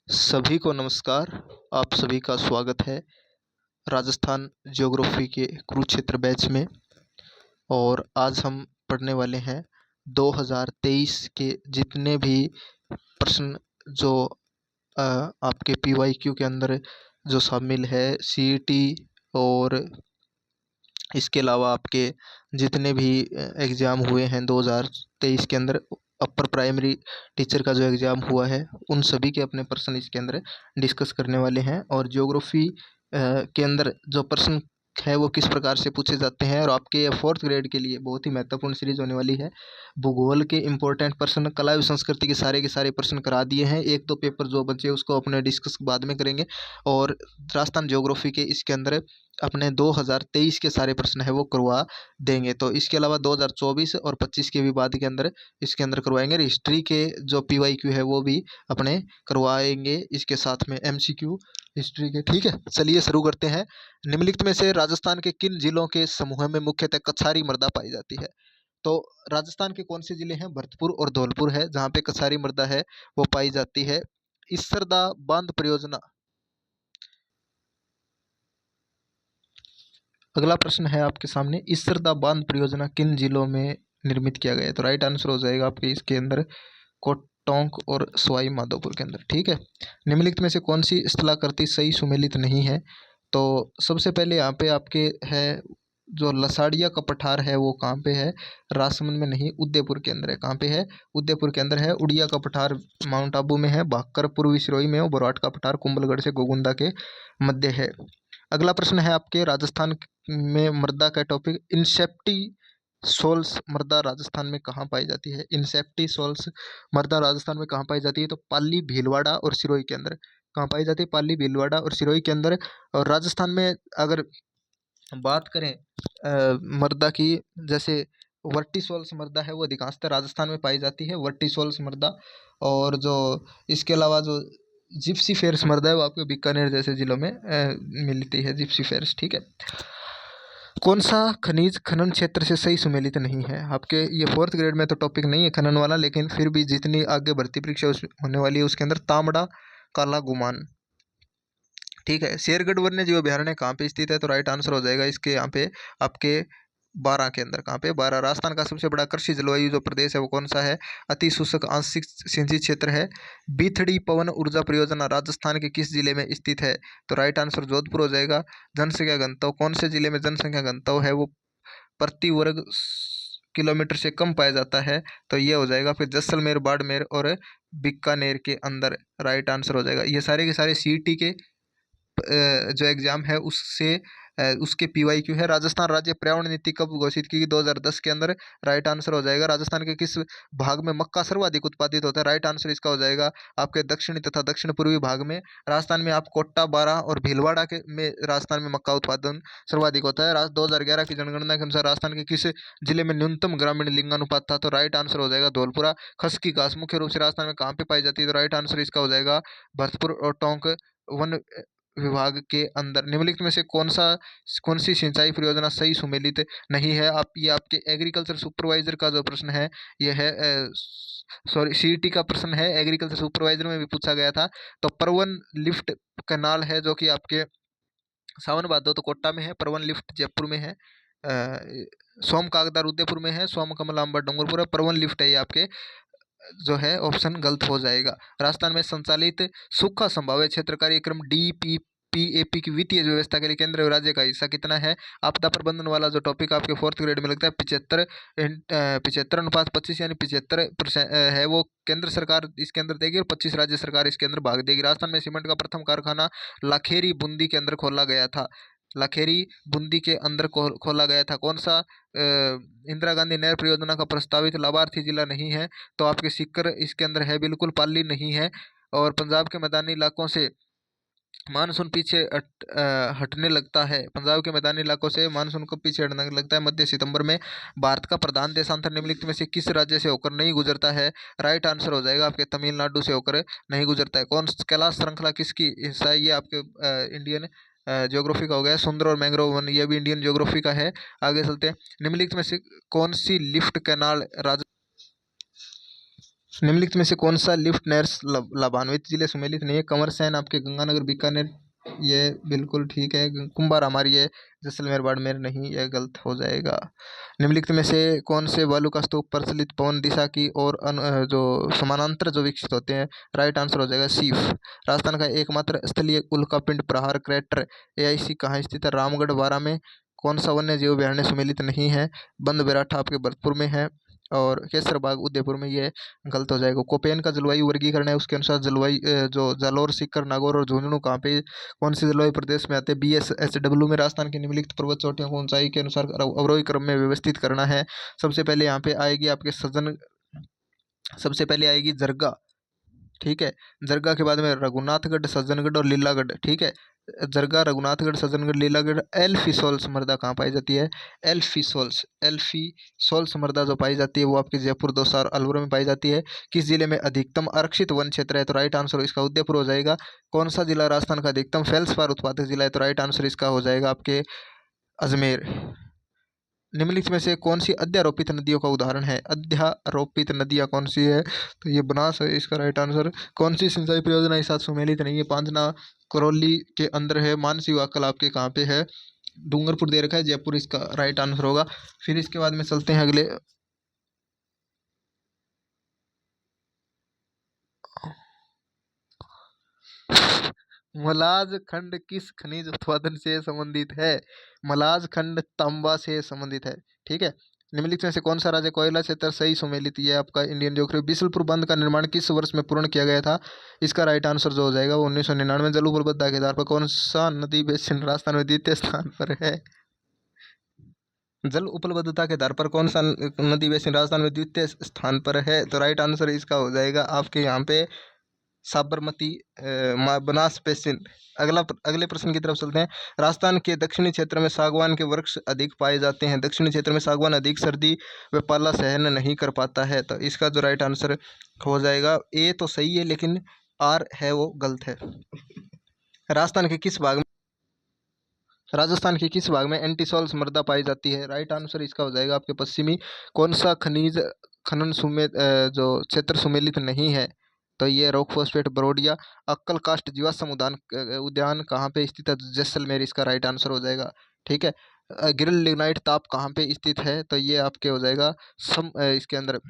सभी को नमस्कार। आप सभी का स्वागत है राजस्थान ज्योग्राफी के कुरुक्षेत्र बैच में। और आज हम पढ़ने वाले हैं 2023 के जितने भी प्रश्न जो आपके पीवाईक्यू के अंदर जो शामिल है, सीईटी और इसके अलावा आपके जितने भी एग्ज़ाम हुए हैं 2023 के अंदर, अपर प्राइमरी टीचर का जो एग्ज़ाम हुआ है, उन सभी के अपने प्रश्न इसके अंदर डिस्कस करने वाले हैं। और ज्योग्राफी के अंदर जो प्रश्न है वो किस प्रकार से पूछे जाते हैं, और आपके 4th ग्रेड के लिए बहुत ही महत्वपूर्ण सीरीज होने वाली है। भूगोल के इंपॉर्टेंट प्रश्न, कला एवं संस्कृति के सारे प्रश्न करा दिए हैं। एक दो पेपर जो बचे उसको अपने डिस्कस बाद में करेंगे। और राजस्थान ज्योग्राफी के इसके अंदर अपने 2023 के सारे प्रश्न है वो करवा देंगे। तो इसके अलावा 2024 और 25 के भी बाद के अंदर इसके अंदर करवाएंगे। हिस्ट्री के जो पीवाईक्यू है वो भी अपने करवाएंगे इसके साथ में, एमसीक्यू हिस्ट्री के। ठीक है, चलिए शुरू करते हैं। निम्नलिखित में से राजस्थान के किन जिलों के समूह में मुख्यतः कछारी मृदा पाई जाती है? तो राजस्थान के कौन से जिले हैं? भरतपुर और धौलपुर है जहाँ पे कछारी मृदा है वो पाई जाती है। इसरदा बांध परियोजना, अगला प्रश्न है आपके सामने, इसरदा बांध परियोजना किन जिलों में निर्मित किया गया है? तो राइट आंसर हो जाएगा आपके इसके अंदर टोंक और सवाई माधोपुर के अंदर। ठीक है, निम्नलिखित में से कौन सी स्थलाकृति सही सुमेलित नहीं है? तो सबसे पहले यहाँ पे आपके है जो लसाड़िया का पठार है वो कहाँ पे है? राजसमंद में नहीं, उदयपुर के अंदर है। कहाँ पे है? उदयपुर के अंदर है। उड़िया का पठार माउंट आबू में है। भाकर पूर्वी सिरोही में है। बोराट का पठार कुंभलगढ़ से गोगुंदा के मध्य है। अगला प्रश्न है आपके राजस्थान में मृदा का टॉपिक, इंसेप्टी सोल्स मृदा राजस्थान में कहाँ पाई जाती है? इंसेप्टी सोल्स मृदा राजस्थान में कहाँ पाई जाती है? तो पाली, भीलवाड़ा और सिरोही के अंदर। कहाँ पाई जाती है? पाली, भीलवाड़ा और सिरोही के अंदर। और राजस्थान में अगर बात करें मृदा की, जैसे वर्टिसोल्स मृदा है वो अधिकांशतः राजस्थान में पाई जाती है, वर्टिसोल्स मृदा। और जो इसके अलावा जो जिप्सीफेरस मृदा है वो आपको बीकानेर जैसे जिलों में मिलती है, जिप्सीफेरस। ठीक है, कौन सा खनिज खनन क्षेत्र से सही सुमेलित नहीं है? आपके ये 4th ग्रेड में तो टॉपिक नहीं है खनन वाला, लेकिन फिर भी जितनी आगे भर्ती परीक्षा होने वाली है उसके अंदर तांबड़ा काला गुमान। ठीक है, शेरगढ़ वन्य जीव अभ्यारण्य कहाँ पे स्थित है? तो राइट आंसर हो जाएगा इसके यहाँ पे आपके 12 के अंदर। कहाँ पे? 12। राजस्थान का सबसे बड़ा कृषि जलवायु जो प्रदेश है वो कौन सा है? अति शुष्क आंशिक सिंचित क्षेत्र है। बीथड़ी पवन ऊर्जा परियोजना राजस्थान के किस जिले में स्थित है? तो राइट आंसर जोधपुर हो जाएगा। जनसंख्या घनत्व, कौन से जिले में जनसंख्या घनत्व है वो प्रति वर्ग किलोमीटर से कम पाया जाता है? तो ये हो जाएगा फिर जैसलमेर, बाड़मेर और बीकानेर के अंदर। राइट आंसर हो जाएगा। ये सारे के सारे सीईटी के जो एग्जाम है उससे उसके पीवाईक्यू है। राजस्थान राज्य पर्यावरण नीति कब घोषित की गई? 2010 के अंदर। राइट आंसर हो जाएगा। राजस्थान के किस भाग में मक्का सर्वाधिक उत्पादित होता है? राइट आंसर इसका हो जाएगा आपके दक्षिणी तथा दक्षिण पूर्वी भाग में। राजस्थान में आप कोटा, बारां और भीलवाड़ा के में राजस्थान में मक्का उत्पादन सर्वाधिक होता है। 2011 की जनगणना के अनुसार राजस्थान के किस जिले में न्यूनतम ग्रामीण लिंगानुपात था? तो राइट आंसर हो जाएगा धौलपुरा। खस की घास मुख्य रूप से राजस्थान में कहाँ पे पाई जाती है? तो राइट आंसर इसका हो जाएगा भरतपुर और टोंक वन विभाग के अंदर। निम्नलिखित में से कौन सी सिंचाई परियोजना सही सुमेलित नहीं है? आप ये आपके एग्रीकल्चर सुपरवाइजर का जो प्रश्न है ये है, सॉरी सीईटी का प्रश्न है, एग्रीकल्चर सुपरवाइजर में भी पूछा गया था। तो परवन लिफ्ट कैनाल है जो कि आपके सावन भादो तो कोटा में है, परवन लिफ्ट जयपुर में है, सोम कागदार उदयपुर में है, सोम कमल आंबा डूंगरपुर है, परवन लिफ्ट है ये आपके जो है ऑप्शन गलत हो जाएगा। राजस्थान में संचालित सूखा संभाव्य क्षेत्र कार्यक्रम डीपीपीएपी की वित्तीय व्यवस्था के लिए केंद्र और राज्य का हिस्सा कितना है? आपदा प्रबंधन वाला जो टॉपिक आपके 4th ग्रेड में लगता है 75/25 यानी 75% है वो केंद्र सरकार इसके अंदर देगी और 25 राज्य सरकार इसके अंदर भाग देगी। राजस्थान में सीमेंट का प्रथम कारखाना लाखेरी बूंदी के अंदर खोला गया था। लाखेरी बूंदी के अंदर खोला गया था। कौन सा इंदिरा गांधी नहर परियोजना का प्रस्तावित लाभार्थी जिला नहीं है? तो आपके सीकर इसके अंदर है, बिल्कुल पाली नहीं है। और पंजाब के मैदानी इलाकों से मानसून पीछे हटने लगता है। पंजाब के मैदानी इलाकों से मानसून को पीछे हटने लगता है मध्य सितंबर में। भारत का प्रधान देशांतर निम्नलिखित में से किस राज्य से होकर नहीं गुजरता है? राइट आंसर हो जाएगा आपके तमिलनाडु से होकर नहीं गुजरता है। कौन कैलाश श्रृंखला किसकी हिस्सा है? ये आपके इंडियन ज्योग्राफी का हो गया। सुंदर और मैंग्रोव वन ये भी इंडियन ज्योग्राफी का है। आगे चलते हैं। निम्नलिखित में से कौन सी लिफ्ट कैनाल निम्नलिखित में से कौन सा लिफ्ट नहर लाभान्वित जिले सुमेलित नहीं है? कंवरसैन आपके गंगानगर बीकानेर, ये बिल्कुल ठीक है। कुंभार हमारी है, जैसलमेर बाड़मेर नहीं, यह गलत हो जाएगा। निम्नलिखित में से कौन से बालू का स्तूप प्रचलित पवन दिशा की और जो समानांतर जो विकसित होते हैं? राइट आंसर हो जाएगा सीफ। राजस्थान का एकमात्र स्थलीय उल्कापिंड प्रहार क्रेटर AIC कहाँ स्थित है? रामगढ़ बारा में। कौन सा वन्य जीव अभयारण्य सुमेलित नहीं है? बंद बेराठा आपके भरतपुर में है और केसर बाग उदयपुर में, ये गलत हो जाएगा। कोपेन का जलवायु वर्गीकरण है, उसके अनुसार जलवायु जो जालौर, सीकर, नागौर और झुंझुनू कहाँ पे, कौन सी जलवायु प्रदेश में आते हैं? BSHW में। राजस्थान की निम्नलिखित पर्वत चोटियों को ऊंचाई के अनुसार अवरोही क्रम में व्यवस्थित करना है। सबसे पहले यहाँ पे आएगी आपके सबसे पहले आएगी जरगा, ठीक है। जरगा के बाद में रघुनाथगढ़, सज्जनगढ़ और लीलागढ़, ठीक है। जरगा, रघुनाथगढ़, सज्जनगढ़, लीलागढ़। एल्फिसोल्स मृदा कहाँ पाई जाती है? एल्फिसोल्स मृदा जो पाई जाती है वो आपके जयपुर, दौसा और अलवर में पाई जाती है। किस जिले में अधिकतम आरक्षित वन क्षेत्र है? तो राइट आंसर इसका उदयपुर हो जाएगा। कौन सा जिला राजस्थान का अधिकतम फेल्सपार उत्पादक जिला है? तो राइट आंसर इसका हो जाएगा आपके अजमेर। निम्नलिखित में से कौन सी अध्यारोपित नदियों का उदाहरण है? अध्यारोपित नदियाँ कौन सी है? तो ये बनास है इसका राइट आंसर। कौन सी सिंचाई परियोजना इस साथ सुमेलित नहीं है? पांजना करौली के अंदर है। मानसी वाकल आपके कहाँ पे है? डूंगरपुर दे रखा है, जयपुर इसका राइट आंसर होगा। फिर इसके बाद में चलते हैं अगले। मलाज खंड किस खनिज उत्पादन से संबंधित है? मलाज खंड तांबा से संबंधित है, ठीक है। निम्नलिखित में से कौन सा राज्य कोयला क्षेत्र सही सुमेलित? ये आपका इंडियन ज्योग्राफी। बिसलपुर बंद का निर्माण किस वर्ष में पूर्ण किया गया था? इसका राइट आंसर जो हो जाएगा वो 1999। जल उपलब्धता के आधार पर कौन सा नदी बेसिन राजस्थान में द्वितीय स्थान पर है? जल उपलब्धता के आधार पर कौन सा नदी बेसिन राजस्थान में द्वितीय स्थान पर है? तो राइट आंसर इसका हो जाएगा आपके यहाँ पे साबरमती बनास बेसिन। अगले प्रश्न की तरफ चलते हैं। राजस्थान के दक्षिणी क्षेत्र में सागवान के वृक्ष अधिक पाए जाते हैं। दक्षिणी क्षेत्र में सागवान अधिक सर्दी व पाला सहन नहीं कर पाता है, तो इसका जो राइट आंसर हो जाएगा, ए तो सही है लेकिन आर है वो गलत है। राजस्थान के किस भाग में राजस्थान के किस भाग में एंटीसॉल्स मृदा पाई जाती है? राइट आंसर इसका हो जाएगा आपके पश्चिमी। कौन सा खनिज खनन जो क्षेत्र सुमेलित नहीं है? तो ये रॉक फॉस्फेट बरोडिया। अक्कल कास्ट जीवाश्म उद्यान कहाँ पे स्थित है? जैसलमेर इसका राइट आंसर हो जाएगा, ठीक है। गिरिल लिग्नाइट ताप कहाँ पे स्थित है? तो ये आपके हो जाएगा इसके अंदर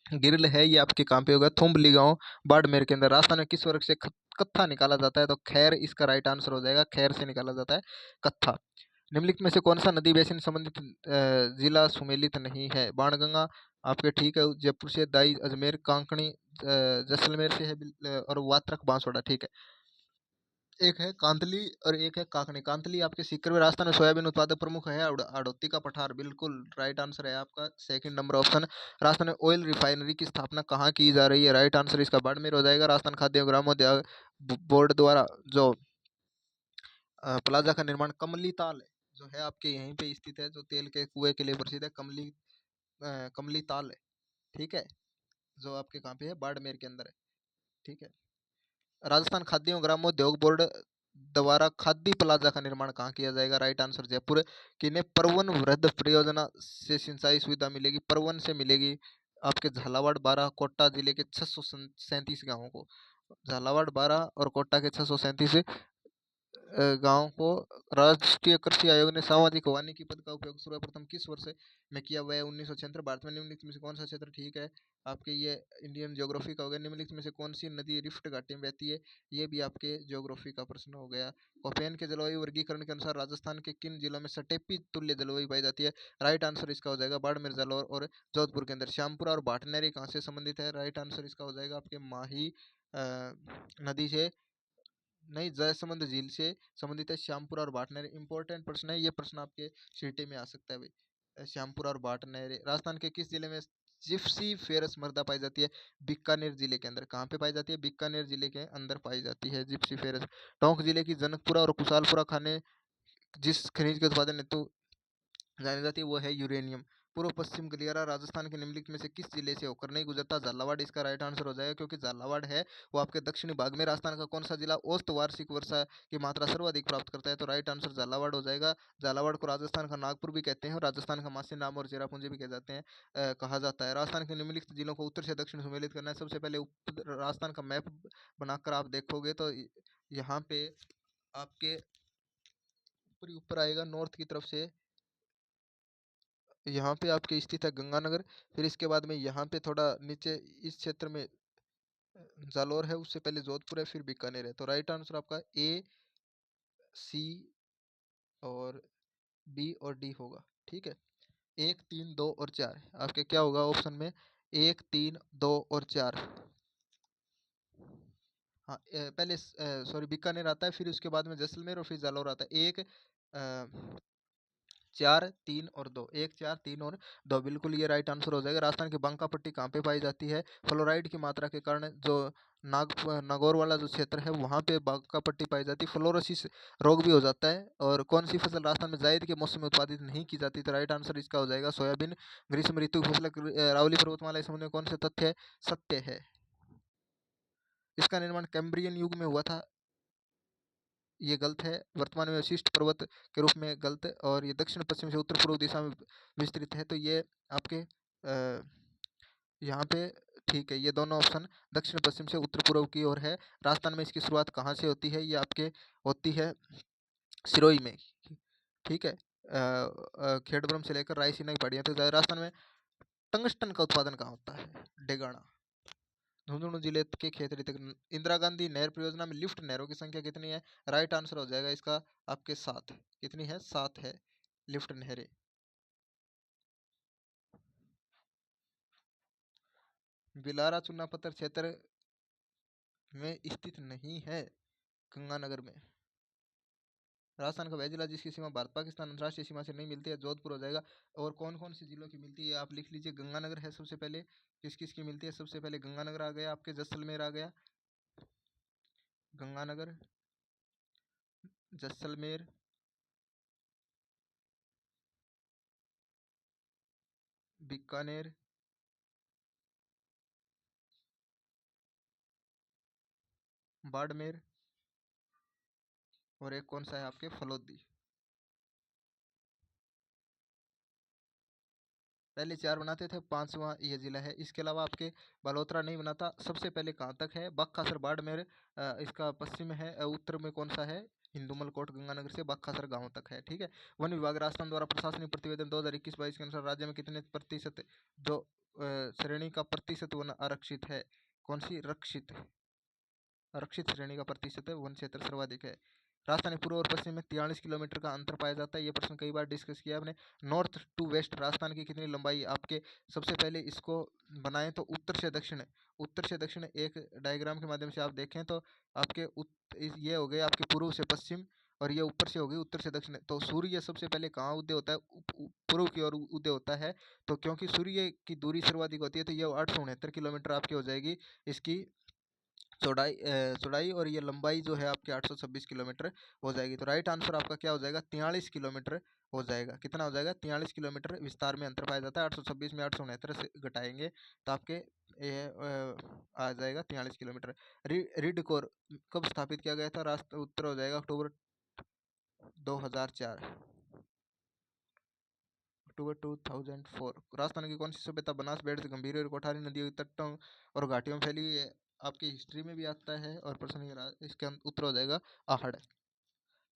गिरिल है, ये आपके कहाँ पे होगा? थुम्बली गाँव, बाड़मेर के अंदर। राजस्थान में किस वर्ग से कत्था निकाला जाता है? तो खैर इसका राइट आंसर हो जाएगा, खैर से निकाला जाता है कत्था। निम्नलिखित में से कौन सा नदी बेसिन संबंधित जिला सुमेलित नहीं है? बाणगंगा आपके, ठीक है। जयपुर से दाई, अजमेर, कांकणी जैसलमेर से है, और वात्रक बांसवाड़ा, ठीक है। एक है कांतली और एक है काकनी। कांतली आपके सीकर में। राजस्थान में सोयाबीन उत्पादक प्रमुख है हाड़ौती का पठार, बिल्कुल राइट आंसर है आपका सेकंड नंबर ऑप्शन। राजस्थान में ऑयल रिफाइनरी की स्थापना कहाँ की जा रही है? राइट आंसर इसका बाड़मेर हो जाएगा। राजस्थान खाद्य एवं ग्रामोद्योग बोर्ड द्वारा जो प्लाजा का निर्माण कमली ताल जो है आपके यहीं पे स्थित है, जो तेल के कुएं के लिए प्रसिद्ध है, कमली ताल है, ठीक है। जो आपके कहाँ पे है? बाड़मेर के अंदर है, ठीक है। राजस्थान खाद्य एवं ग्रामोद्योग बोर्ड द्वारा खाद्य प्लाजा का निर्माण कहाँ किया जाएगा? Right answer Jaipur. किन्हें परवन वृद्ध परियोजना से सिंचाई सुविधा मिलेगी? परवन से मिलेगी आपके झालावाड़, बारह, कोटा जिले के 637 गाँवों को। झालावाड़, बारह और कोटा के 637 गांव को राष्ट्रीय कृषि आयोग ने सामाजिक वानिकी पद का उपयोग सर्वप्रथम किस वर्ष में किया? हुआ है 1976। भारत में निम्नलिखित में से कौन सा क्षेत्र, ठीक है, आपके ये इंडियन ज्योग्राफी का हो गया। निम्नलिखित में से कौन सी नदी रिफ्ट घाटी में बहती है? ये भी आपके ज्योग्राफी का प्रश्न हो गया। कोपेन के जलवायु वर्गीकरण के अनुसार राजस्थान के किन जिलों में सटेपी तुल्य जलवायु पाई जाती है? राइट आंसर इसका हो जाएगा बाड़मेर, जालौर और जोधपुर के अंदर। श्यामपुरा और भाटनेरी कहाँ से संबंधित है? राइट आंसर इसका हो जाएगा आपके माही नदी से नहीं, जयसमंद झील से संबंधित है। श्यामपुरा और भाटनेर इंपॉर्टेंट प्रश्न है, ये प्रश्न आपके सीटी में आ सकता है भाई। श्यामपुरा और भाटनेर राजस्थान के किस जिले में जिप्सी फेरस मृदा पाई जाती है? बीकानेर जिले के अंदर। कहाँ पे पाई जाती है? बीकानेर जिले के अंदर पाई जाती है जिप्सी फेरस। टोंक जिले की जनकपुरा और कुशालपुरा खाने जिस खनिज के उत्पादन हेतु जानी जाती है वो है यूरेनियम। पूर्व पश्चिम गलियारा राजस्थान के निम्नलिखित में से किस जिले से होकर नहीं गुजरता? झालावाड़ इसका राइट आंसर हो जाएगा, क्योंकि झालावाड़ है वो आपके दक्षिणी भाग में। राजस्थान का कौन सा जिला औसत वार्षिक वर्षा की मात्रा सर्वाधिक प्राप्त करता है? तो राइट आंसर झालावाड़ हो जाएगा। झालावाड़ को राजस्थान का नागपुर भी कहते हैं और राजस्थान का मासी नाम और चेरापूंजी भी कह जाते हैं, कहा जाता है। राजस्थान के निम्नलिखित जिलों को उत्तर से दक्षिण सम्मिलित करना है। सबसे पहले राजस्थान का मैप बनाकर आप देखोगे तो यहाँ पे आपके ऊपर ही ऊपर आएगा नॉर्थ की तरफ से। यहाँ पे आपके स्थित है गंगानगर। फिर इसके बाद में यहाँ पे थोड़ा नीचे इस क्षेत्र में जालौर है, उससे पहले जोधपुर है, फिर बीकानेर है। तो राइट आंसर आपका ए, सी और बी और डी होगा। ठीक है, 1, 3, 2 और 4 आपके क्या होगा ऑप्शन में? 1, 3, 2 और 4। हाँ, पहले सॉरी बीकानेर आता है, फिर उसके बाद में जैसलमेर और फिर जालौर आता है। 1, 4, 3 और 2, 1, 4, 3 और 2, बिल्कुल ये राइट आंसर हो जाएगा। राजस्थान की बांका पट्टी कहाँ पे पाई जाती है? फ्लोराइड की मात्रा के कारण जो नागौर वाला जो क्षेत्र है वहाँ पे बांका पट्टी पाई जाती है। फ्लोरोसिस रोग भी हो जाता है। और कौन सी फसल राजस्थान में जायद के मौसम में उत्पादित नहीं की जाती? तो राइट आंसर इसका हो जाएगा सोयाबीन। ग्रीष्म ऋतु की फसल अरावली पर्वतमाला इस संबंध में कौन से तथ्य है? सत्य है। इसका निर्माण कैम्ब्रियन युग में हुआ था, ये गलत है। वर्तमान में वशिष्ठ पर्वत के रूप में गलत है। और ये दक्षिण पश्चिम से उत्तर पूर्व दिशा में विस्तृत है, तो ये आपके यहाँ पे ठीक है। ये दोनों ऑप्शन दक्षिण पश्चिम से उत्तर पूर्व की ओर है। राजस्थान में इसकी शुरुआत कहाँ से होती है? ये आपके होती है सिरोही में। ठीक है, खेड़ब्रह्म से लेकर रायसीना की पहाड़ियाँ। तो राजस्थान में टंगस्टन का उत्पादन कहाँ होता है? डेगाना। झुंझुनू जिले के खेतड़ी तक इंदिरा गांधी नहर परियोजना में लिफ्ट नहरों की संख्या कितनी है? राइट आंसर हो जाएगा इसका आपके 7। कितनी है? 7 है लिफ्ट नहरें। बिलारा चुनापत्थर क्षेत्र में स्थित नहीं है, गंगानगर में। राजस्थान का वह जिला जिसकी सीमा भारत पाकिस्तान अंतर्राष्ट्रीय सीमा से नहीं मिलती है, जोधपुर हो जाएगा। और कौन कौन सी जिलों की मिलती है आप लिख लीजिए। गंगानगर है सबसे पहले। किस किस की मिलती है? सबसे पहले गंगानगर आ गया, आपके जैसलमेर आ गया, गंगानगर, जैसलमेर, बीकानेर, बाड़मेर और एक कौन सा है आपके? फलोदी। पहले 4 बनाते थे, 5वां ये जिला है। इसके अलावा आपके बालोतरा नहीं बनाता। सबसे पहले कहाँ तक है? बक्खासर बाड़मेर इसका पश्चिम में है। उत्तर में कौन सा है? हिंदुमल कोट गंगानगर से बक्खासर गांव तक है। ठीक है। वन विभाग राजस्थान द्वारा प्रशासनिक प्रतिवेदन 2021-22 के अनुसार राज्य में कितने प्रतिशत जो श्रेणी का प्रतिशत वन आरक्षित है? कौन सी? रक्षित। आरक्षित श्रेणी का प्रतिशत वन क्षेत्र सर्वाधिक है। राजस्थान पूर्व और पश्चिम में 43 किलोमीटर का अंतर पाया जाता है। ये प्रश्न कई बार डिस्कस किया आपने। नॉर्थ टू वेस्ट राजस्थान की कितनी लंबाई आपके? सबसे पहले इसको बनाएं तो उत्तर से दक्षिण एक डायग्राम के माध्यम से आप देखें तो आपके ये हो गए आपके पूर्व से पश्चिम, और ये ऊपर से हो गई उत्तर से दक्षिण। तो सूर्य सबसे पहले कहाँ उदय होता है? पूर्व की ओर उदय होता है। तो क्योंकि सूर्य की दूरी सर्वाधिक होती है तो ये 869 किलोमीटर आपकी हो जाएगी इसकी चौड़ाई। और ये लंबाई जो है आपकी 826 किलोमीटर हो जाएगी। तो राइट आंसर आपका क्या हो जाएगा? 43 किलोमीटर हो जाएगा। कितना हो जाएगा? 43 किलोमीटर विस्तार में अंतर पाया जाता है। 826 में 869 से घटाएंगे तो आपके ये आ जाएगा 43 किलोमीटर। रिड कोर कब स्थापित किया गया था? राष्ट्र उत्तर हो जाएगा अक्टूबर 2004। अक्टूबर 2004। राजस्थान की कौन सी सभ्यता बनास बेट से गंभीर और कोठारी नदियों के तटों और घाटियों में फैली हुई है? आपकी हिस्ट्री में भी आता है और प्रश्न इसके उत्तर हो जाएगा आहड़।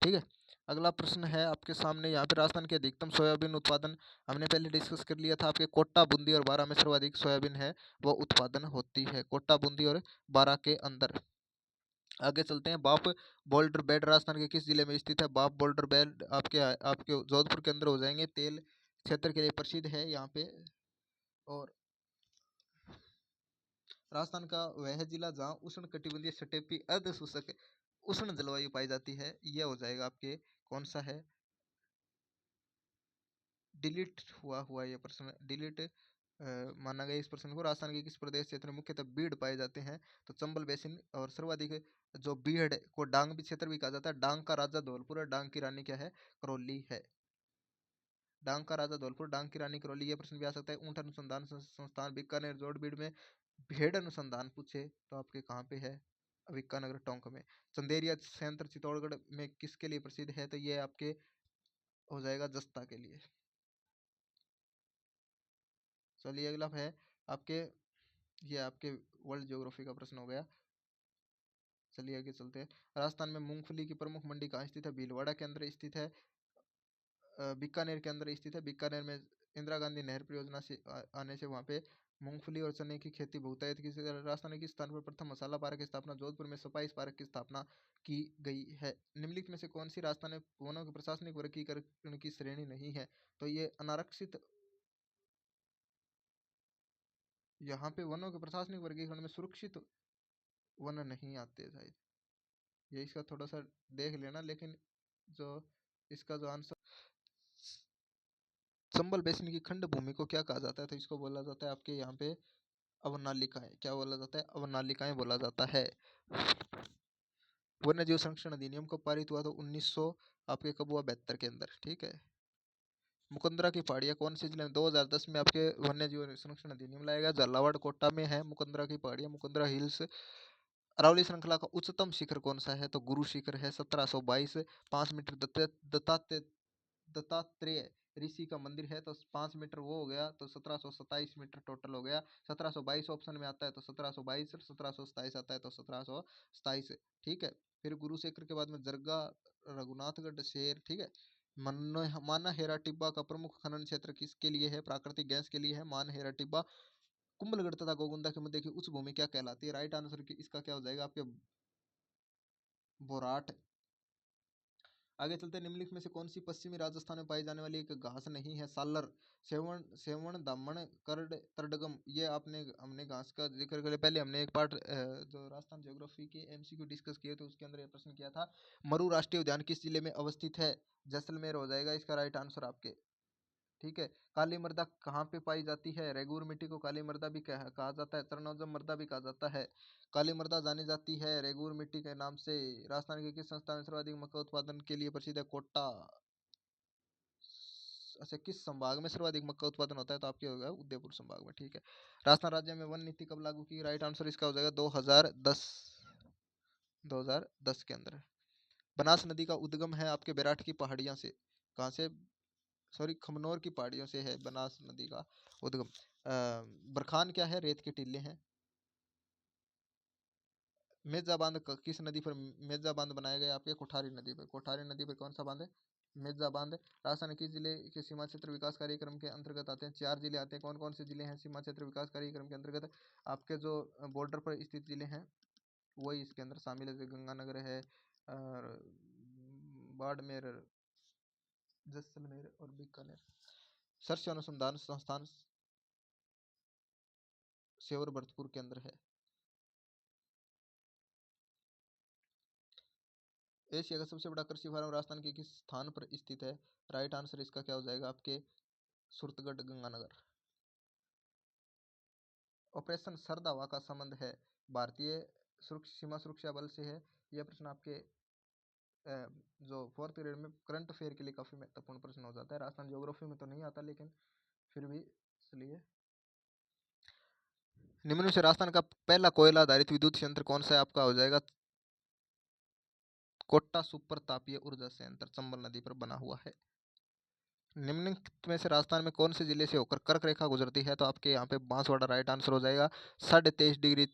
ठीक है। अगला प्रश्न है आपके सामने यहाँ पे। राजस्थान के अधिकतम सोयाबीन उत्पादन हमने पहले डिस्कस कर लिया था। आपके कोटा, बूंदी और बारां में सर्वाधिक सोयाबीन है वो उत्पादन होती है, कोटा, बूंदी और बारां के अंदर। आगे चलते हैं। बाप बोल्डर बेड राजस्थान के किस जिले में स्थित है? बाप बोल्डर बेड आपके आपके जोधपुर के अंदर हो जाएंगे। तेल क्षेत्र के लिए प्रसिद्ध है यहाँ पे। और राजस्थान का वह जिला जहाँ उष्ण कटिबंधीय स्टेपी अर्ध शुष्क उष्ण जलवायु पाई जाती है, यह हो जाएगा आपके कौन सा है? डिलीट हुआ हुआ ये प्रश्न डिलीट माना गया इस प्रश्न को। राजस्थान के किस प्रदेश क्षेत्र में मुख्यतः बीड़ पाए जाते हैं? तो चंबल बेसिन। और सर्वाधिक जो बीड़ को डांग भी क्षेत्र भी कहा जाता है। डांग का राजा धौलपुर है, डांग की रानी क्या है? करौली है। डांग का राजा धौलपुर, डांग की रानी करौली, ये प्रश्न भी आ सकता है। ऊंट अनुसंधान संस्थान बीकानेर जोड़बीड़ में। भेड़ अनुसंधान पूछे तो आपके कहाँ पे है, बीकानेर टोंक में। चंदेरिया संयंत्र चित्तौड़गढ़ में किसके लिए प्रसिद्ध है, तो ये आपके हो जाएगा जस्ता के लिए। चलिए अगला है आपके, ये आपके वर्ल्ड ज्योग्राफी का प्रश्न हो गया। चलिए आगे चलते हैं। राजस्थान में मूंगफली की प्रमुख मंडी कहाँ स्थित है, भीलवाड़ा के अंदर स्थित है, बीकानेर के अंदर स्थित है। बीकानेर में इंदिरा गांधी नहर परियोजना से आने से वहाँ पे मूंगफली और चने की खेती बहुतायत की। राजस्थान में किस स्थान पर प्रथम मसाला पार्क की स्थापना, जोधपुर में स्पाइस पार्क की स्थापना की गई है। निम्नलिखित में से कौन सी राजस्थान में वनों के प्रशासनिक वर्गीकरण की श्रेणी नहीं है, तो ये अनारक्षित, यहाँ पे वनों के प्रशासनिक वर्गीकरण में सुरक्षित वन नहीं आते शायद, ये इसका थोड़ा सा देख लेना। लेकिन जो इसका जो आंसर, चंबल बेसिन की खंड भूमि को क्या कहा जाता है, तो इसको बोला जाता है आपके यहाँ पे अवनालिकाएं। क्या बोला जाता है, अवनालिकाएं बोला जाता है। वन्य जीव संरक्षण अधिनियम कब पारित हुआ, तो 1900 आपके कब हुआ, 72 के अंदर, ठीक है। मुकंदरा की पहाड़ियाँ कौन से जिले में, 2010 में आपके वन्य जीव संरक्षण अधिनियम लाया गया, झालावाड़ कोटा में है मुकंदरा की पहाड़ियाँ, मुकंदरा हिल्स। अरावली श्रृंखला का उच्चतम शिखर कौन सा है, तो गुरु शिखर है, 1722, 5 मीटर। दत्तात्रेय ऋषि का मंदिर है, तो 5 मीटर वो हो गया, तो 1727 मीटर टोटल हो गया। 1722 ऑप्शन में आता है तो 1722, 1727 आता है तो 1727, ठीक है। फिर गुरु शेखर के बाद में जरगा, रघुनाथगढ़, शेर, ठीक है। माना हेरा टिब्बा का प्रमुख खनन क्षेत्र किसके लिए है, प्राकृतिक गैस के लिए है मानहेरा टिब्बा। कुंभलगढ़ तथा गोगुंदा के मध्य की उच्च भूमि क्या कहलाती है, राइट आंसर की इसका क्या हो जाएगा आपके, बोराट। आगे चलते हैं। निम्नलिखित में से कौन सी पश्चिमी राजस्थान में पाई जाने वाली एक घास नहीं है, सालर। सेवण सेवण दामन करड तरडगम, ये आपने हमने घास का जिक्र कर पहले, हमने एक पार्ट जो राजस्थान ज्योग्राफी के एमसीक्यू डिस्कस किए थे उसके अंदर ये प्रश्न किया था। मरु राष्ट्रीय उद्यान किस जिले में अवस्थित है, जैसलमेर हो जाएगा इसका राइट आंसर आपके, ठीक है। काली मृदा कहाँ पे पाई जाती है, रेगूर मिट्टी को काली मृदा भी कहा जाता है, चरणोजम मृदा भी कहा जाता है। काली मृदा जानी जाती है रेगूर मिट्टी के नाम से। राजस्थान के किस संस्थान में सर्वाधिक मक्का उत्पादन के लिए प्रसिद्ध है, कोटा। अच्छा, किस संभाग में सर्वाधिक मक्का उत्पादन होता है, तो आपके होगा उदयपुर संभाग में, ठीक है। राजस्थान राज्य में वन नीति कब लागू की, राइट आंसर इसका हो जाएगा 2010, 2010 के अंदर। बनास नदी का उद्गम है आपके बैराठ की पहाड़ियां से, कहाँ से, सॉरी खमनोर की पहाड़ियों से है बनास नदी का उद्गम। बरखान क्या है, रेत के टीले हैं। मेजा बांध किस नदी पर मेजा बांध बनाया गया, आपके कोठारी नदी पर। कोठारी नदी पर कौन सा बांध है, मेजा बांध। राजस्थान किस जिले के सीमा क्षेत्र विकास कार्यक्रम के अंतर्गत आते हैं, 4 जिले आते हैं। कौन कौन से जिले हैं सीमा क्षेत्र विकास कार्यक्रम के अंतर्गत, आपके जो बॉर्डर पर स्थित जिले हैं वही इसके अंदर शामिल है, जैसे गंगानगर है, और बाड़मेर, जैसलमेर और बीकानेर। शस्य अनुसंधान संस्थान सेवर भरतपुर के अंदर है। एशिया का सबसे बड़ा कृषि फार्म राजस्थान के किस स्थान पर स्थित है, राइट आंसर इसका क्या हो जाएगा आपके, सुरतगढ़, गंगानगर। ऑपरेशन सरदावा का संबंध है भारतीय सीमा सुरक्षा बल से है। यह प्रश्न आपके जो 4th ग्रेड में करंट अफेयर के लिए काफी महत्वपूर्ण प्रश्न हो जाता है, राजस्थान ज्योग्राफी में तो नहीं आता लेकिन फिर भी। इसलिए निम्न में से राजस्थान का पहला कोयला आधारित विद्युत संयंत्र कौन सा है, आपका हो जाएगा कोट्टा सुपर तापीय ऊर्जा संयंत्र, चंबल नदी पर बना हुआ है। निम्नलिखित में से राजस्थान में कौन से जिले से होकर कर्क रेखा गुजरती है, तो आपके यहाँ पे बांसवाड़ा राइट आंसर हो जाएगा। 23.5 डिग्री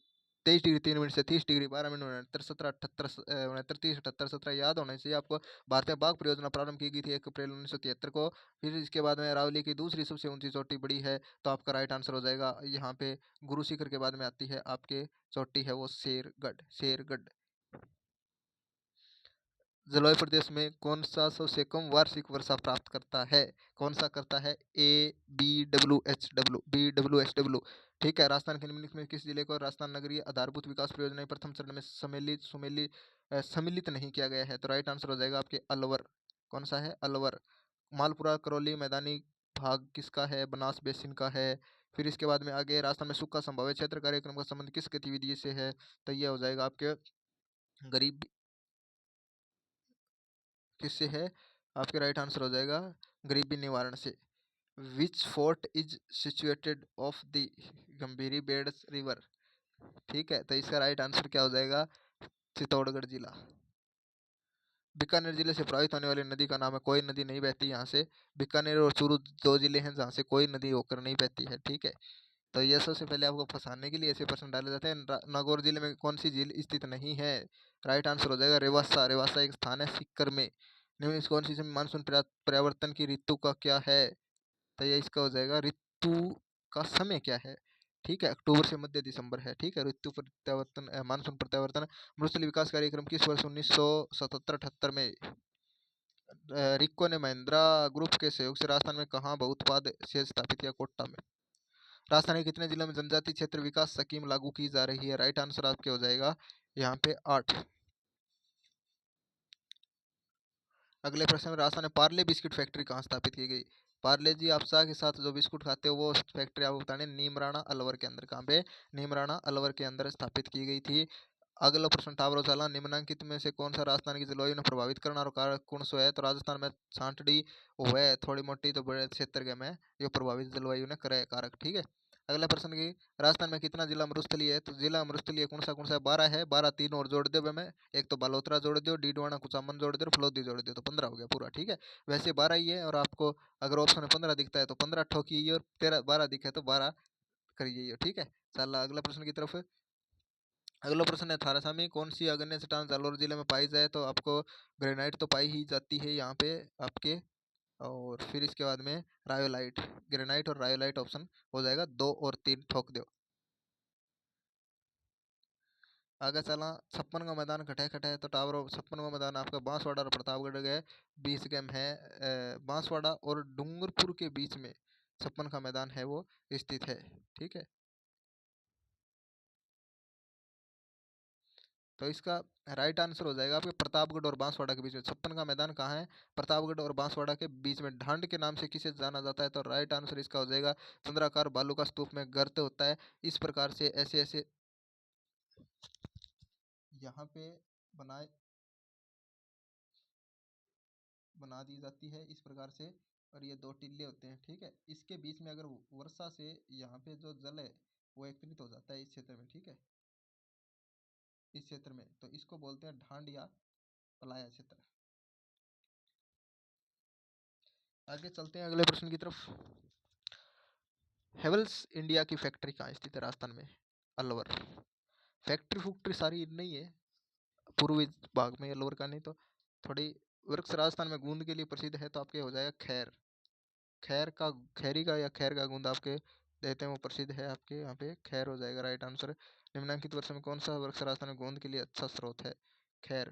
23 डिग्री 3 मिनट से 30 डिग्री 12 मिनट 69 17 78 69 30 78 17 याद होने चाहिए आपको। भारतीय बाघ परियोजना प्रारंभ की गई थी 1 अप्रैल 1973 को। फिर इसके बाद में अरावली की दूसरी सबसे ऊंची चोटी बड़ी है, तो आपका राइट आंसर हो जाएगा यहाँ पे गुरु शिखर के बाद में आती है आपके चोटी है वो शेरगढ़, शेरगढ़। जलवायु प्रदेश में कौन सा सबसे कम वार्षिक वर्षा प्राप्त करता है, कौन सा करता है, बी डब्ल्यू एच डब्ल्यू, ठीक है। राजस्थान के निम्नलिखित में किस जिले को राजस्थान नगरीय आधारभूत विकास परियोजना के प्रथम चरण में सम्मिलित नहीं किया गया है, तो राइट आंसर हो जाएगा आपके अलवर। कौन सा है, अलवर। मालपुरा करौली मैदानी भाग किसका है, बनास बेसिन का है। फिर इसके बाद में आगे राजस्थान में सूखा संभावित क्षेत्र कार्यक्रम का संबंध किस गतिविधि से है, तो यह हो जाएगा आपके गरीब, किससे है, आपके राइट आंसर हो जाएगा गरीबी निवारण से। Which fort is situated of the Gambhiri beds river. ठीक है, तो इसका राइट आंसर क्या हो जाएगा? चित्तौड़गढ़ जिला। बीकानेर जिले से प्रभावित होने वाली नदी का नाम है, कोई नदी नहीं बहती यहाँ से। बीकानेर और चूरू दो जिले हैं जहाँ से कोई नदी होकर नहीं बहती है। ठीक है, तो ये सबसे पहले आपको फंसाने के लिए ऐसे प्रश्न डाले जाते हैं। नागौर जिले में कौन सी झील स्थित नहीं है? राइट आंसर हो जाएगा रेवासा। रेवासा एक स्थान है सीकर में। निम्न में कौन सी समय मानसून परिवर्तन की ऋतु का क्या है? तो ये इसका हो जाएगा ऋतु का समय क्या है? ठीक है, अक्टूबर से मध्य दिसंबर है। ठीक है, ऋतु प्रत्यावर्तन मानसून प्रत्यावर्तन मरुस्थलीय विकास कार्यक्रम किस वर्ष 1977-78 में रिक्को ने महिंद्रा ग्रुप के सहयोग से राजस्थान में कहाँ बहुउत्पाद शेड स्थापित किया? कोटा में। राजस्थान के कितने जिलों में जनजातीय क्षेत्र विकास स्कीम लागू की जा रही है? राइट आंसर आपके हो जाएगा यहाँ पे 8। अगले प्रश्न में राजस्थान में पार्ले बिस्किट फैक्ट्री कहाँ स्थापित की गई? पार्ले जी आप चाह के साथ जो बिस्कुट खाते हो वो फैक्ट्री आपको बताने नीमराणा अलवर के अंदर। कहाँ पे? नीमराणा अलवर के अंदर स्थापित की गई थी। अगला प्रश्न टावर चाला निम्नलिखित में से कौन सा राजस्थान की जलवायु ने प्रभावित करना और कारक कौन सा है? तो राजस्थान में छांटड़ी हुए थोड़ी मोटी तो बड़े क्षेत्र के में ये प्रभावित जलवायु ने करे कारक। ठीक है, अगला प्रश्न की राजस्थान में कितना जिला मरुस्थलीय है? तो जिला मरुस्थलीय कौन सा है? 12 है। 12 तीन और जोड़ दो में, एक तो बालोतरा जोड़ दो, डीडवाना कुचामन जोड़ दो, फलोदी जोड़ दो, तो 15 हो गया पूरा। ठीक है, वैसे 12 ही है और आपको अगर ऑप्शन में 15 दिखता है तो 15 ठोकिए और 13 12 दिखे तो 12 करिए। ठीक है, चल अगला प्रश्न की तरफ। अगला प्रश्न है थारासामी कौन सी अग्न्य चट्टान जालौर जिले में पाई जाए? तो आपको ग्रेनाइट तो पाई ही जाती है यहाँ पे आपके, और फिर इसके बाद में रायोलाइट। ग्रेनाइट और रायोलाइट ऑप्शन हो जाएगा 2 और 3 ठोक दो। आगे चला 56 का मैदान खटे खटे है, तो टावर 56 का मैदान आपका बांसवाड़ा और प्रतापगढ़ के बीच के में है। बांसवाड़ा और डूंगरपुर के बीच में 56 का मैदान है वो स्थित है। ठीक है, तो इसका राइट आंसर हो जाएगा आपके प्रतापगढ़ और बांसवाड़ा के बीच में 56 का मैदान कहाँ है? प्रतापगढ़ और बांसवाड़ा के बीच में। ढांड के नाम से किसे जाना जाता है? तो राइट आंसर इसका हो जाएगा चंद्राकार बालू का स्तूप में गर्त होता है। इस प्रकार से ऐसे ऐसे यहाँ पे बनाए बना दी जाती है इस प्रकार से, और ये दो टिल्ले होते हैं। ठीक है, इसके बीच में अगर वर्षा से यहाँ पे जो जल है वो एकत्रित हो जाता है इस क्षेत्र में। ठीक है, इस क्षेत्र में तो इसको बोलते हैं ढांड या पलाया क्षेत्र। आगे चलते हैं अगले प्रश्न की तरफ। हेवल्स इंडिया की फैक्ट्री कहाँ स्थित है? राजस्थान में अलवर। फैक्ट्री फैक्ट्री सारी नहीं है, पूर्वी भाग में अलवर का, नहीं तो थोड़ी वृक्ष राजस्थान में गूंद के लिए प्रसिद्ध है, तो आपके हो जाएगा खैर। खैर का खैरी का या खैर का गूंद आपके देते हैं वो प्रसिद्ध है आपके यहाँ पे, खैर हो जाएगा राइट आंसर। निम्नलिखित वर्ष में कौन सा वृक्ष राजस्थान में गोंद के लिए अच्छा स्रोत है? खैर।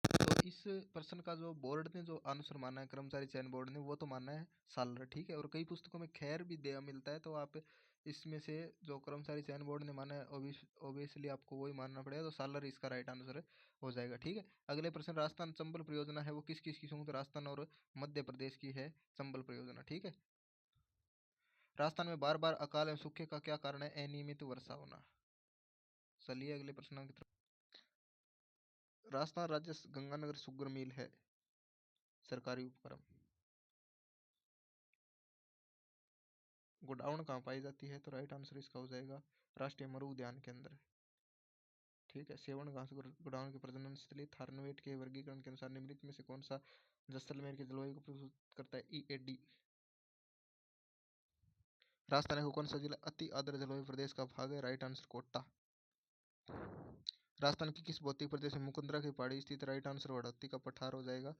तो इस प्रश्न का जो बोर्ड ने जो आंसर माना है, कर्मचारी चयन बोर्ड ने, वो तो माना है सालर। ठीक है, और कई पुस्तकों में खैर भी दिया मिलता है, तो आप इसमें से जो कर्मचारी चयन बोर्ड ने माना है ओबियसली आपको वही मानना पड़ेगा, तो सालर इसका राइट आंसर हो जाएगा। ठीक है, अगले प्रश्न राजस्थान चंबल परियोजना है वो किस किस की संयुक्त राजस्थान और मध्य प्रदेश की है चंबल परियोजना। ठीक है, राजस्थान में बार बार अकाल एवं सूखे का क्या कारण है? अनियमित वर्षा होना। चलिए अगले प्रश्न की तरफ। राजस्थान राज्य गंगानगर शुगर मिल है सरकारी उपक्रम, गोडाउन कहाँ पाई जाती है? तो राइट आंसर इसका हो जाएगा राष्ट्रीय मरु उद्यान के अंदर। ठीक है, सेवन घास गोडाउन के प्रजनन स्थली थार्नवेट के वर्गीकरण के अनुसार निम्नलिखित में से कौन सा जैसलमेर की जलवायु को प्रस्तुत करता है? ईएडी। राजस्थान को कौन सा जिला अति आर्द्र जलवायु प्रदेश का भाग है? Right answer Kota. राजस्थान की किस भौतिक प्रदेश में मुकुंदरा की पहाड़ी स्थित? राइट आंसर वड़ौती का पठार हो जाएगा।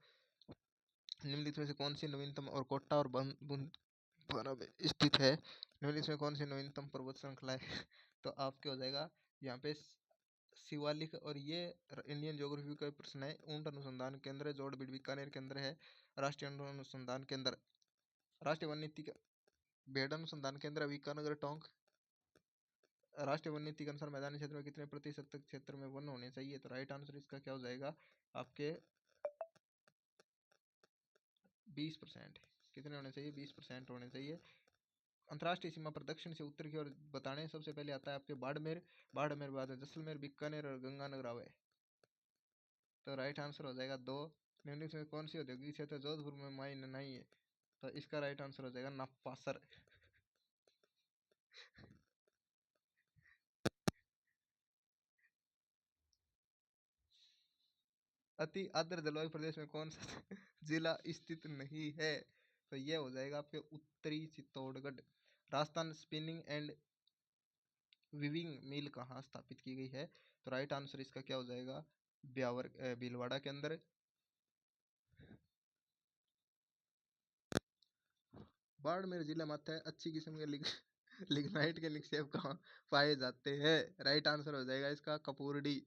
निम्नलिखित में से कौन सी नवीनतम और कोटा और बुंदीपारा में स्थित है? निम्नलिखित में कौन सी नवीनतम पर्वत श्रृंखला है? तो आपके हो जाएगा यहाँ पे शिवालिक, और ये इंडियन ज्योग्राफी का प्रश्न है। ऊंट अनुसंधान केंद्र जोड़बीड़ बीकानेर के अंदर है। राष्ट्रीय अनुसंधान केंद्र राष्ट्रीय वन नीति का भेड़ अनुसंधान केंद्र बीकानगर टोंक। राष्ट्रीय वन नीति के अनुसार मैदानी क्षेत्र में कितने प्रतिशत क्षेत्र में वन होने चाहिए? तो राइट आंसर इसका क्या हो जाएगा आपके 20%। कितने होने चाहिए? 20% होने चाहिए। अंतर्राष्ट्रीय सीमा पर दक्षिण से उत्तर की ओर बताने सबसे पहले आता है आपके बाड़मेर, बाड़मेर बाद में जैसलमेर, बीकानेर और गंगानगर आवे। तो राइट आंसर हो जाएगा 2। निम्नलिखित में कौन सी औद्योगिक क्षेत्र जोधपुर में माइन नहीं है? तो इसका राइट आंसर हो जाएगा नापासर। अति आर्द्र जलवायु प्रदेश में कौन सा जिला स्थित नहीं है? तो यह हो जाएगा आपके उत्तरी Chittorgarh. Rajasthan spinning and weaving mill कहाँ स्थापित की गई है? तो राइट आंसर इसका क्या हो जाएगा? ब्यावर भीलवाड़ा के अंदर। बाड़मेर जिले में आता है अच्छी किस्म के लिग्नाइट के निक्षेप कहाँ पाए जाते हैं? राइट आंसर हो जाएगा इसका कपूरडी।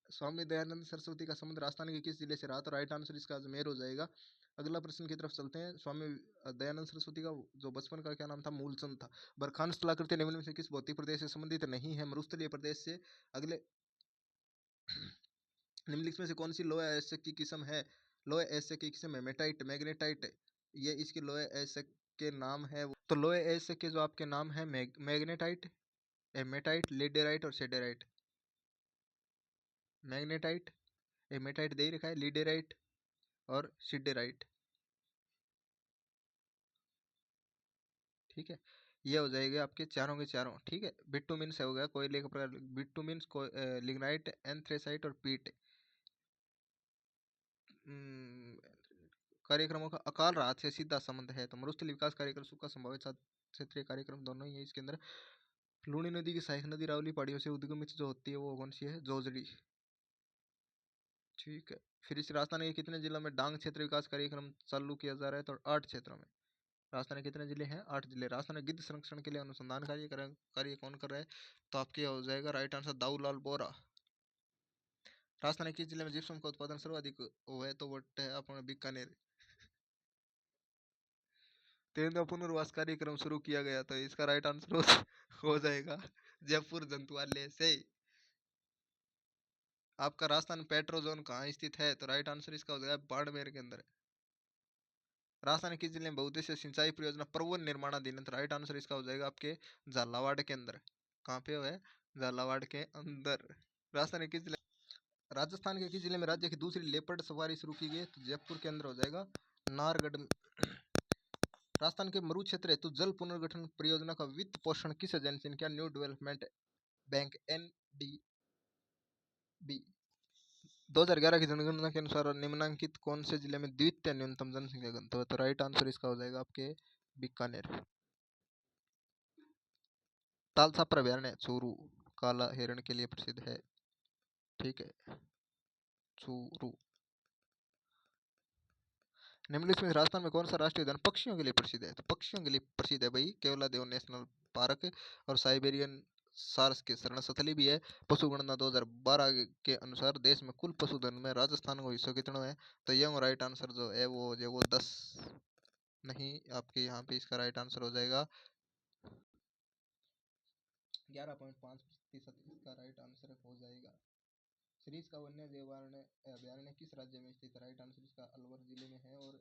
स्वामी दयानंद सरस्वती का संबंध राजस्थान के किस जिले से रहा? तो राइट आंसर इसका अजमेर हो जाएगा। अगला प्रश्न की तरफ चलते हैं। स्वामी दयानंद सरस्वती का जो बचपन का क्या नाम था? मूलचंद था। बरखान स्थलाकृति निम्न में से किस भौतिक प्रदेश से संबंधित नहीं है? मरुस्थलीय प्रदेश से। अगले निम्नलिखित में से कौन सी लोह अयस्क की किस्म है? लोह अयस्क की किस्म हेमेटाइट, मैग्नेटाइट, ये इसकी लोह अयस्क के नाम है। तो लोह अयस्क के जो आपके नाम है मैग्नेटाइट, हेमेटाइट, लेडेराइट और सेडेराइट। मैग्नेटाइट, हेमेटाइट दे ही रखा है, लीडेराइट और सिडेराइट। ठीक है, ये हो जाएगा आपके चारों के चारों। ठीक है, बिटुमिन्स हो गया कोयले का प्रकार, बिटुमिन्स को लिग्नाइट, एंथ्रेसाइट और पीट। कार्यक्रमों का अकाल रात से सीधा संबंध है। तो मरुस्थलीय विकास कार्यक्रम, सूखा संभावित क्षेत्रीय कार्यक्रम दोनों ही है इसके अंदर। लूनी नदी की सहायक नदी रावली पहाड़ियों से उद्गमित जो होती है वो कौन सी है? जोजड़ी। ठीक है, फिर इस राजस्थान के कितने जिलों में डांग क्षेत्र विकास कार्यक्रम चालू किया जा रहा है? तो 8 क्षेत्रों में। राजस्थान के कितने जिले हैं? 8 जिले। राजस्थान में गिद्ध संरक्षण के लिए अनुसंधान कार्य कौन कर रहा है? तो आपके हो जाएगा राइट आंसर दाऊलाल बोरा। राजस्थान के किस जिले में जिप्सम का उत्पादन सर्वाधिक हुआ है? तो वो है अपना बीकानेर। तेंदुआ पुनर्वास कार्यक्रम शुरू किया गया, तो इसका राइट आंसर हो जाएगा जयपुर जंतुआलय से। आपका राजस्थान पेट्रो जोन कहाँ स्थित है? तो राइट आंसर इसका हो जाएगा बाड़मेर के अंदर। राजस्थान के किस जिले में बहुउद्देशीय सिंचाई परियोजना प्रवन निर्माणाधीन है? तो राइट आंसर इसका हो जाएगा आपके झालावाड़ के अंदर। कहाँ पे है? झालावाड़ के अंदर। राजस्थान के किस जिले राजस्थान के किस जिले में राज्य की दूसरी लेपर्ड सफारी शुरू की गई? तो जयपुर के अंदर हो जाएगा, नारगढ़। राजस्थान के मरु क्षेत्र हेतु जल पुनर्गठन परियोजना का वित्त पोषण किस एजेंसी ने किया? New development bank, NDB। 2011 की जनगणना के अनुसार निम्नलिखित कौन से जिले में द्वितीय न्यूनतम जनसंख्या घनत्व है? तो राइट आंसर इसका हो जाएगा आपके बीकानेर। तालछापर अभयारण्य चूरू काला हिरण के लिए प्रसिद्ध है। ठीक है, चूरू। निम्नलिखित में राजस्थान में कौन सा राष्ट्रीय उद्यान पक्षियों के लिए प्रसिद्ध है? तो पक्षियों के लिए प्रसिद्ध है भाई केवलादेव नेशनल पार्क और साइबेरियन सार्स के शरण स्थली भी है। पशु गणना 2012 के अनुसार देश में कुल पशुधन में राजस्थान को हिस्सा कितना है? तो यह राइट आंसर जो है वो 10 नहीं, आपके यहाँ पे इसका राइट आंसर हो जाएगा 11.5%। इसका राइट आंसर हो जाएगा। सीरीज का वन्य जीव अभयारण्य किस राज्य में स्थित है? राइट आंसर इसका अलवर जिले में है और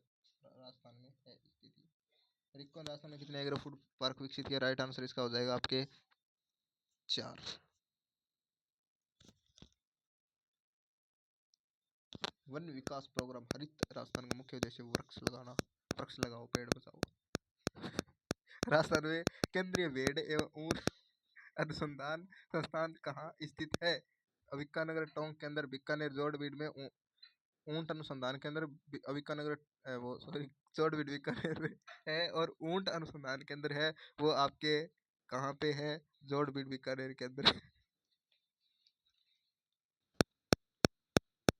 राजस्थान में है स्थिति। रिक्कन राजस्थान में कितने एग्रो फूड पार्क विकसित किया? राइट आंसर इसका हो जाएगा आपके 4। वन विकास प्रोग्राम हरित राजस्थान का मुख्य उद्देश्य वृक्ष लगाना। वृक्ष लगाओ पेड़ बचाओ। राजस्थान में केंद्रीय भेड़ एवं ऊन अनुसंधान संस्थान कहाँ स्थित है? बीकानेर टोंक के अंदर, बीकानेर जोड़बीड में ऊंट अनुसंधान के अंदर, बीकानेर वो सॉरी जोड़बीड बीकानेर है और ऊंट अनुसंधान के अंदर है वो आपके कहाँ पे है? जोड़बीड बीकानेर के अंदर।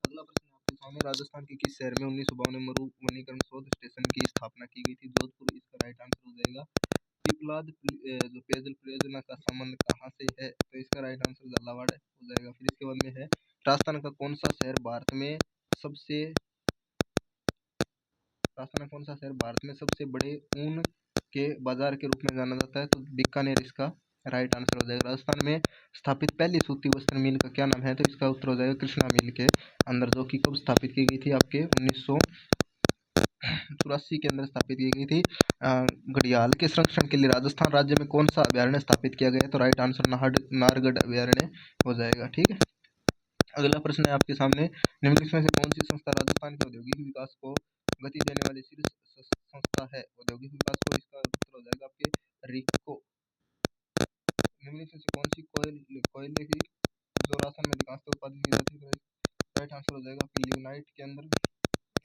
अगला प्रश्न आपके सामने, राजस्थान के किस शहर में 1952 में मरु वनीकरण शोध स्टेशन की स्थापना की गई थी? जोधपुर। इसका राइट आंसर हो जाएगा। पिपलाद जो पेयजल परियोजना का संबंध कहाँ से है? तो इसका राइट आंसर झालावाड़ हो जाएगा। फिर इसके बाद में है राजस्थान का कौन सा शहर भारत में सबसे बड़े ऊन के बाजार के रूप में जाना जाता है? तो बीकानेर इसका राइट आंसर हो जाएगा। राजस्थान में स्थापित पहली सूती वस्त्र मिल का क्या नाम है? तो इसका उत्तर हो जाएगा कृष्णा मिल के अंदर, जो कि कब स्थापित की गई थी? आपके 1900 चौरासी के अंदर स्थापित की गई थी। घड़ियाल के संरक्षण के लिए राजस्थान राज्य में कौन सा अभयारण्य स्थापित किया गया है? तो राइट आंसर नाहरगढ़ अभयारण्य हो जाएगा। ठीक है। अगला प्रश्न है आपके सामने, निम्नलिखित में से कौन सी संस्था राजस्थान के औद्योगिक विकास को गति देने वाली शीर्ष संस्था है? औद्योगिक विकास को, इसका उत्तर हो जाएगा आपके रिको। निम्नलिखित में से कौन सी कोयले की जो राजस्थान में अधिकांश उत्पादित की जाती है? राइट आंसर हो जाएगा आपके लिग्नाइट के अंदर।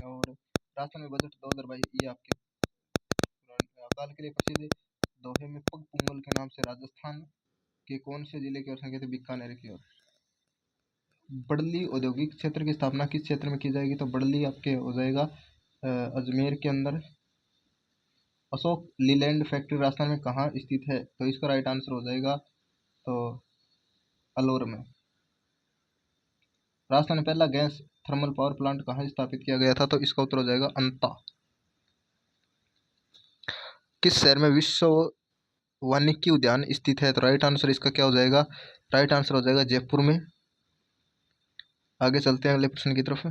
और राजस्थान में बजट 2022 ये आपके अकाल के लिए प्रसिद्ध दोहे में पग पुंगल के नाम से राजस्थान के कौन से जिले की ओर संकेत? बीकानेर की ओर। बड़ली औद्योगिक क्षेत्र की स्थापना किस क्षेत्र में की जाएगी? तो बड़ली आपके हो जाएगा अजमेर के अंदर। अशोक लीलैंड फैक्ट्री राजस्थान में कहाँ स्थित है? तो इसका राइट आंसर हो जाएगा तो अलवर में। राजस्थान में पहला गैस थर्मल पावर प्लांट कहाँ स्थापित किया गया था? तो इसका उत्तर हो जाएगा अंता। किस शहर में विश्व वानिकी उद्यान स्थित है? तो राइट आंसर इसका क्या हो जाएगा? राइट आंसर हो जाएगा जयपुर में। आगे चलते हैं अगले प्रश्न की तरफ।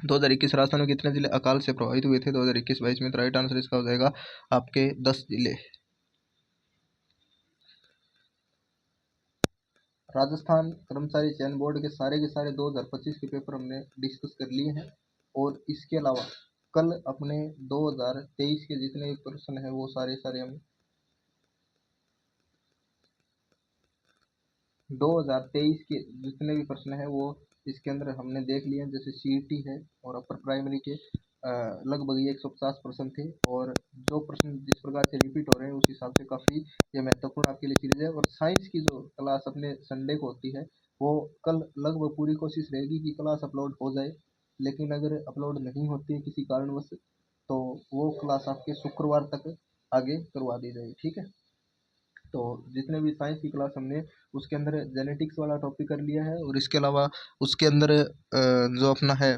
2021 राजस्थान में कितने जिले अकाल से प्रभावित हुए थे 2021-22 में? तो राइट आंसर इसका हो जाएगा आपके 10 जिले। राजस्थान कर्मचारी चयन बोर्ड के सारे 2025 के पेपर हमने डिस्कस कर लिए हैं, और इसके अलावा कल अपने 2023 के जितने भी प्रश्न हैं वो सारे हम 2023 के जितने भी प्रश्न हैं वो इसके अंदर हमने देख लिए हैं। जैसे सीईटी है और अपर प्राइमरी के लगभग ये 150 प्रश्न थे, और जो प्रश्न जिस प्रकार से रिपीट हो रहे हैं उस हिसाब से काफ़ी ये महत्वपूर्ण आपके लिए सीरीज है। और साइंस की जो क्लास अपने संडे को होती है वो कल लगभग पूरी कोशिश रहेगी कि क्लास अपलोड हो जाए, लेकिन अगर अपलोड नहीं होती है किसी कारणवश तो वो क्लास आपके शुक्रवार तक आगे करवा दी जाएगी। ठीक है। तो जितने भी साइंस की क्लास हमने उसके अंदर जेनेटिक्स वाला टॉपिक कर लिया है, और इसके अलावा उसके अंदर जो अपना है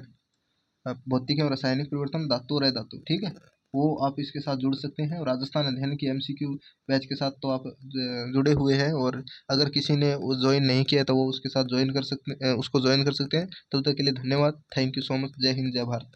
भौतिक एवं रासायनिक परिवर्तन, धातु और अधातु, ठीक है, वो आप इसके साथ जुड़ सकते हैं। और राजस्थान अध्ययन की एमसीक्यू बैच के साथ तो आप जुड़े हुए हैं, और अगर किसी ने वो ज्वाइन नहीं किया तो वो उसके साथ ज्वाइन कर सकते उसको ज्वाइन कर सकते हैं। तब तक के लिए धन्यवाद। Thank you so much. जय हिंद, जय भारत।